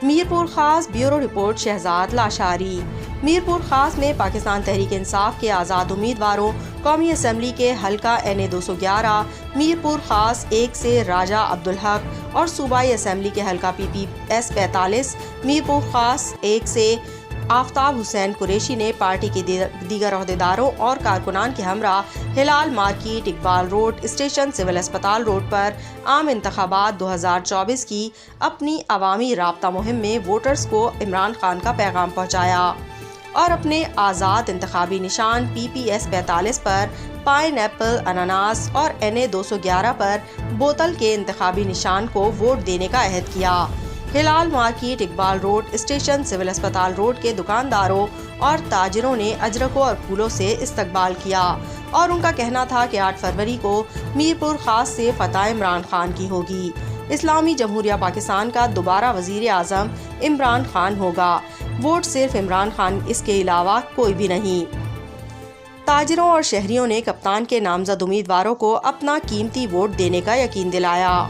میرپور خاص bureau report Shahzad Lashari. Mirpur خاص میں پاکستان تحریک انصاف کے آزاد امیدواروں قومی اسمبلی کے حلقہ NA 211 میرپور خاص 1 سے راجہ عبدالحق اور صوبائی اسمبلی کے حلقہ PPS 45 میرپور خاص 1 سے آفتاب حسین قریشی نے پارٹی کے دیگر عہدیداروں اور کارکنان کے ہمراہ Hilal market, Iqbal road station, civil اسپتال روڈ پر عام انتخابات 2024 کی اپنی عوامی رابطہ مہم میں ووٹرز کو عمران خان کا پیغام پہنچایا اور اپنے آزاد انتخابی نشان PPS 45 پر پائن ایپل، اناناس اور NA 211 پر بوتل کے انتخابی نشان کو ووٹ دینے کا عہد کیا۔ Hilal market, Iqbal road station, civil اسپتال روڈ کے دکانداروں اور تاجروں نے اجرکوں اور پھولوں سے استقبال کیا اور ان کا کہنا تھا کہ 8 فروری کو میرپور خاص سے فتح عمران خان کی ہوگی۔ اسلامی جمہوریہ پاکستان کا دوبارہ وزیر اعظم عمران خان ہوگا۔ ووٹ صرف عمران خان، اس کے علاوہ کوئی بھی نہیں۔ تاجروں اور شہریوں نے کپتان کے نامزد امیدواروں کو اپنا قیمتی ووٹ دینے کا یقین دلایا۔